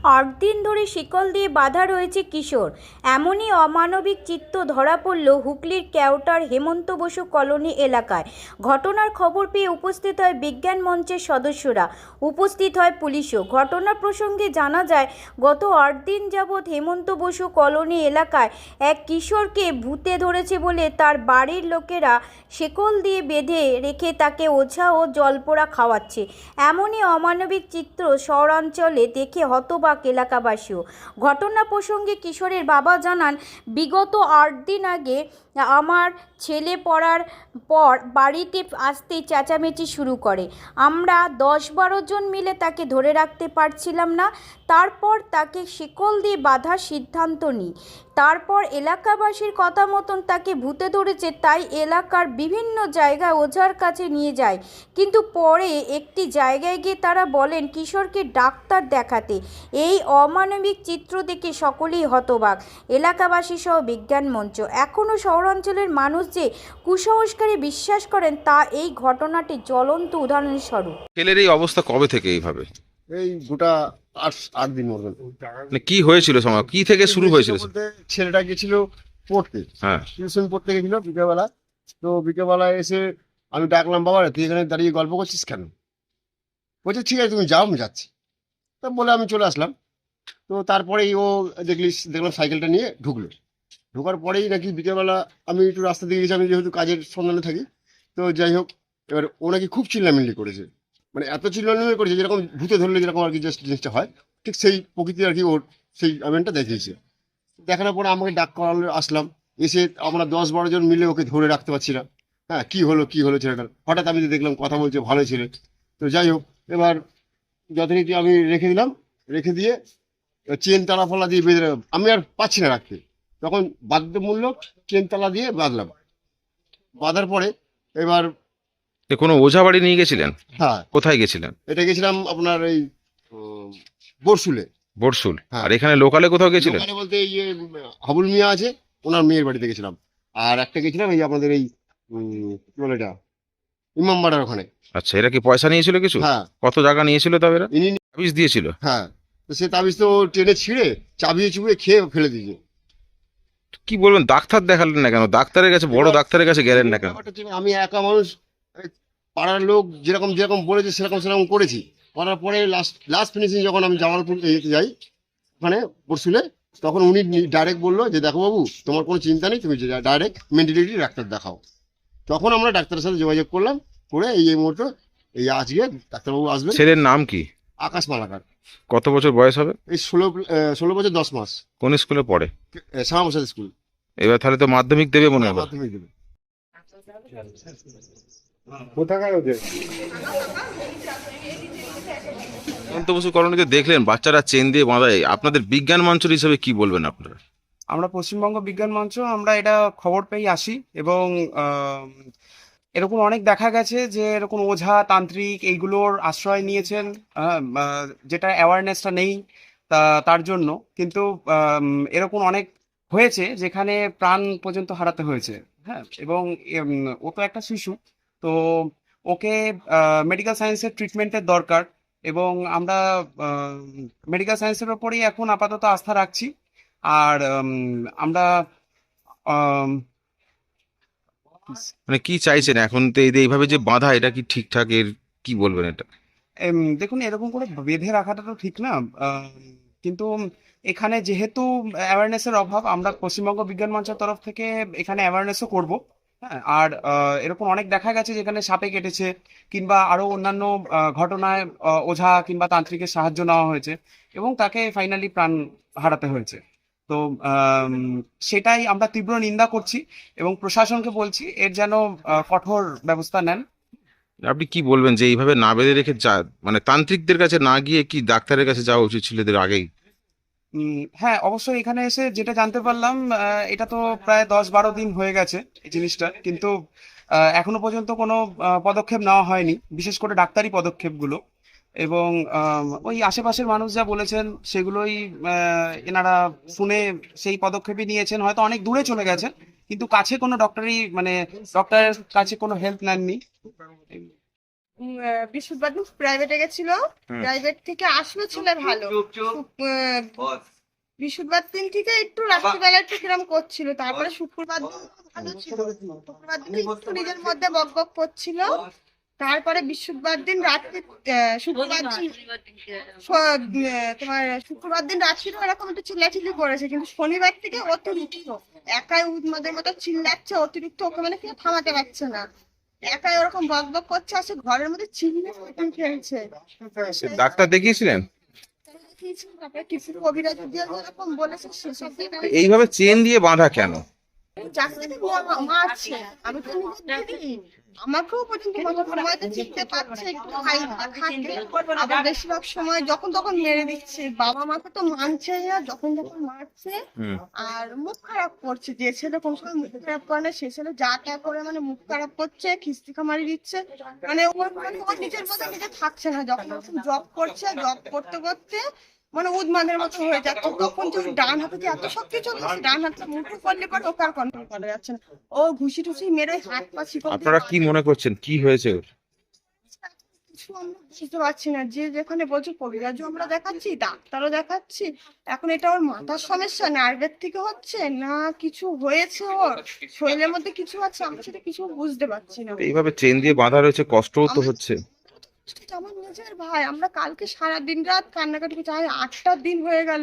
8 দিন ধরে শিকল দিয়ে বাঁধা রয়েছে কিশোর। এমনই অমানবিক চিত্র ধরা পড়ল হুগলির কেওটার হেমন্ত বসু কলোনি এলাকায়। ঘটনার খবর পেয়ে উপস্থিত হয় বিজ্ঞান মঞ্চের সদস্যরা, উপস্থিত হয় পুলিশও। ঘটনা প্রসঙ্গে জানা যায়, গত 8 দিন যাবৎ হেমন্ত বসু কলোনি এলাকায় এক কিশোরকে ভূতে ধরেছে বলে তার বাড়ির লোকেরা শিকল দিয়ে বেঁধে রেখে তাকে ওঝা ও জলপোড়া খাওয়াচ্ছে। এমনই অমানবিক চিত্র শহরাঞ্চলে দেখে হতবাক এলাকাবাসীও। ঘটনা প্রসঙ্গে কিশোরের বাবা জানান, বিগত 8 দিন আগে আমার ছেলে পড়ার পর বাড়িতে আসতেই চেঁচামেচি শুরু করে। আমরা 10-12 জন মিলে তাকে ধরে রাখতে পারছিলাম না। তারপর তাকে শিকল দিয়ে বাঁধার সিদ্ধান্ত নিই। তারপর এলাকাবাসীর কথা মতন তাকে ভূতে ধরেছে, তাই এলাকার বিভিন্ন জায়গায় ওঝার কাছে নিয়ে যায়। কিন্তু পরে একটি জায়গায় গিয়ে তারা বলেন কিশোরকে ডাক্তার দেখাতে। এই অমানবিক চিত্র দেখে সকলেই হতবাক, এলাকাবাসী সহ বিজ্ঞান মঞ্চ। এখনও শহরাঞ্চলের মানুষ যে কুসংস্কারে বিশ্বাস করেন, তা এই ঘটনাটি জ্বলন্ত উদাহরণস্বরূপ। ছেলের এই অবস্থা কবে থেকে এইভাবে? এই গোটা 8 দিন মতন। মানে কি হয়েছিল, সময় কি থেকে শুরু হয়েছিল? বলতে ছেলেটা গেছিল পড়তে, হ্যাঁ, টিউশন পড়তে গেছিল বিকেলবেলা। তো বিকেলবেলা এসে আমি ডাকলাম, বাবা তুই এখানে দাঁড়িয়ে গল্প করছিস কেন? বলছে ঠিক আছে তুমি যাও, আমি যাচ্ছি। তা বলে আমি চলে আসলাম। তো তারপরেই ও দেখলাম সাইকেলটা নিয়ে ঢুকলো। ঢোকার পরেই নাকি বিকেলবেলা আমি একটু রাস্তা দিয়ে গেছি, আমি যেহেতু কাজের সন্ধানে থাকি। তো যাই হোক, এবার ও নাকি খুব চিল্লামিল্লি করেছে, মানে এত চিল্লামিল্লি করেছে যেরকম ভূতে ধরলে যেরকম আর কি জাস্ট জিনিসটা হয়, ঠিক সেই প্রকৃতি আর কি ওর সেই আমেনটা দেখিয়েছে। দেখানোর পরে আমাকে ডাক করালো, আসলাম। এসে আমরা 10-12 জন মিলে ওকে ধরে রাখতে পারছি না। হ্যাঁ, কি হলো ছেলেটার? হঠাৎ আমি দেখলাম কথা বলছে, ভালো ছেলে। তো যাই হোক, এবার যথারীতি আমি রেখে দিলাম। রেখে দিয়ে চেন তালা ফালা দিয়ে বেঁধে রাখলাম। আমি আর পাচ্ছি না রাখতে, তখন বাধ্যমূলক চেন তালা দিয়ে বাঁধলাম। বাঁধার পরে এবার কোনো ওঝা বাড়ি নিয়ে গেছিলেন? হ্যাঁ, কোথায় গেছিলেন? এটা গেছিলাম আপনার এই বরশুলে। বরশুল। হ্যাঁ, আর এখানে লোকালে কোথাও গেছিলেন? লোকালে বলতে এই যে হাবুল মিয়া আছে, ওনার মেয়ের বাড়িতে গেছিলাম। আর একটা গেছিলাম এই আমাদের এই কি বলে এটা, ইমামবাড়ার ওখানে। আচ্ছা, এরা কি পয়সা নিয়েছিল কিছু? হ্যাঁ, কত টাকা নিয়েছিল তবে এরা? ইনি। তাবিজ দিয়েছিল? হ্যাঁ, তো সে তাবিজ তো ট্রেনে ছিঁড়ে চাবিয়ে চুবিয়ে খেয়ে ফেলে দিয়েছে। কি বলবেন, ডাক্তার দেখালেন না কেন? ডাক্তারের কাছে, বড় ডাক্তারের কাছে গেলেন না কেন? ব্যাপারটা হচ্ছে, আমি একা মানুষ, এই পাড়ার লোক যেরকম যেরকম বলেছে সেরকম করেছি। করার পরে লাস্ট ফিনিশিং যখন আমি জামালপুর যাই ওখানে বরশুলে, তখন উনি ডাইরেক্ট বললো যে দেখো বাবু, তোমার কোনো চিন্তা নেই, তুমি ডাইরেক্ট মেন্টালিটি ডাক্তার দেখাও। তখন আমরা ডাক্তারের সাথে যোগাযোগ করলাম, করে এই মুহূর্তে এই আজকে ডাক্তারবাবু আসবেন। ছেলের নাম কি? আকাশ মালাকার। কত বছর বয়স হবে? এই 16 বছর 10 মাস। কোন স্কুলে পড়ে? শ্যামাপ্রসাদ স্কুল। এবার তাহলে তো মাধ্যমিক দেবে মনে হয়। মাধ্যমিক দেবে। কোথাকার ওদের? হেমন্ত বসু কলোনিতে দেখলেন বাচ্চারা চেন দিয়ে বাঁধায়, আপনাদের বিজ্ঞান মঞ্চের হিসেবে কি বলবেন আপনারা? আমরা পশ্চিমবঙ্গ বিজ্ঞান মঞ্চ, আমরা এটা খবর পেয়ে আসি এবং এরকম অনেক দেখা গেছে যে এরকম ওঝা তান্ত্রিক এইগুলোর আশ্রয় নিয়েছেন, যেটা অ্যাওয়ারনেসটা নেই তার জন্য। কিন্তু এরকম অনেক হয়েছে যেখানে প্রাণ পর্যন্ত হারাতে হয়েছে। হ্যাঁ, এবং ও তো একটা শিশু, তো ওকে মেডিকেল সায়েন্সের ট্রিটমেন্টের দরকার এবং আমরা মেডিকেল সায়েন্সের ওপরেই এখন আপাতত আস্থা রাখছি। আর আমরা আম, মানে কি চাইছেন এখন? তো এইভাবে যে বাঁধা, এটা কি ঠিকঠাক? এর কি বলবেন এটা? দেখুন, এরকম করে বেঁধে রাখাটা তো ঠিক না। কিন্তু এখানে যেহেতু অ্যাওয়ারনেসের অভাব, আমরা পশ্চিমবঙ্গ বিজ্ঞান মঞ্চের তরফ থেকে এখানে অ্যাওয়ারনেসও করব। হ্যাঁ, আর এরকম অনেক দেখা গেছে যেখানে সাপে কেটেছে কিংবা আরো অন্যান্য ঘটনায় ওঝা কিংবা তান্ত্রিকের সাহায্য নেওয়া হয়েছে এবং তাকে ফাইনালি প্রাণ হারাতে হয়েছে। তো আম, সেটাই আমরা তীব্র নিন্দা করছি এবং প্রশাসনকে বলছি এর যেন কঠোর ব্যবস্থা নেন। আপনি কি বলবেন যে এইভাবে না বেঁধে রেখে মানে তান্ত্রিকদের কাছে না গিয়ে কি ডাক্তারের কাছে যাওয়া উচিত ছিল এদের আগেই? হ্যাঁ, অবশ্যই এখানে এসে যেটা জানতে পারলাম, এটা তো প্রায় 10-12 দিন হয়ে গেছে এই জিনিসটা, কিন্তু এখনো পর্যন্ত কোনো পদক্ষেপ নেওয়া হয়নি, বিশেষ করে ডাক্তারি পদক্ষেপগুলো। এবং ওই আশেপাশের মানুষ যা বলেছেন সেগুলোই এনারা শুনে সেই পদক্ষেপই নিয়েছেন, হয়তো অনেক দূরে চলে গেছেন কিন্তু কাছে কোনো ডক্টরের কাছে কোনো হেল্প নেননি। বৃহস্পতিবার প্রাইভেটে গেছিল, হুম। প্রাইভেট থেকে আসলো ছেলে ভালো। বৃহস্পতিবার দিন থেকে একটু রাত্রিবেলা একটু কিরম করছিল, তারপরে শুক্রবার দিন ভালো ছিল, শুক্রবার দিন একটু নিজের মধ্যে বক বক করছিল। তারপরে বৃহস্পতিবার দিন রাত্রে শুক্রবার দিন তোমার শুক্রবার দিন রাত্রিরে এরকম একটু চিল্লাচিল্লি করেছে, কিন্তু শনিবার থেকে অতিরিক্ত একাই উন্মাদের মতো চিল্লাচ্ছে অতিরিক্ত, ওকে মানে কেউ থামাতে পারছে না, একাই ওরকম বক বক করছে, আসে ঘরের মধ্যে চিল্লে খেলছে। ডাক্তার দেখিয়েছিলেন? তারপরে কিছু কবিরাজ দিয়ে যেরকম বলেছে সেসব দিয়ে আমি এইভাবে চেন দিয়ে বাঁধা কেন? যাকে মারছে, আমি তো নিজের দিদি, আমাকেও পর্যন্ত কোনো সময় তো চিনতে পারছে, একটু হাইটটা থাকে, আবার বেশিরভাগ সময় যখন তখন মেরে দিচ্ছে। বাবা মাকে তো মানছে না, যখন তখন মারছে হুম। আর মুখ খারাপ করছে। যে ছেলে কোনো সময় মুখ খারাপ করে না, সে ছেলে যা তা করে মানে মুখ খারাপ করছে, খিস্তিকা মারি দিচ্ছে, মানে ওর নিজের মধ্যে নিজে থাকছে না। যখন জব করছে, জব করতে করতে মানে উদ্মাদের মতো হয়ে যাচ্ছে, তখন যে ডান হাতে যে এত শক্তি চলে যাচ্ছে, ডান হাতে মুঠো করলে পরে ওকে আর কন্ট্রোল করা যাচ্ছে না, ও ঘুষি টুসি মেরে হাত পা শিকল দিয়ে আপনারা কি মনে করছেন কি হয়েছে ওর? কিছু আমরা বুঝতে পারছি না। যে যেখানে বলছে কবিরাজও আমরা দেখাচ্ছি, ডাক্তারও দেখাচ্ছি, এখন এটা ওর মাথার সমস্যা, নার্ভের থেকে হচ্ছে না কিছু হয়েছে, ওর শরীরের মধ্যে কিছু আছে, আমরা সেটা কিছু বুঝতে পারছি না। এইভাবে চেন দিয়ে বাঁধা রয়েছে, কষ্টও তো হচ্ছে। আমার নিজের ভাই, আমরা কালকে সারা দিন রাত কান্নাকাটি করছি, 8টা দিন হয়ে গেল।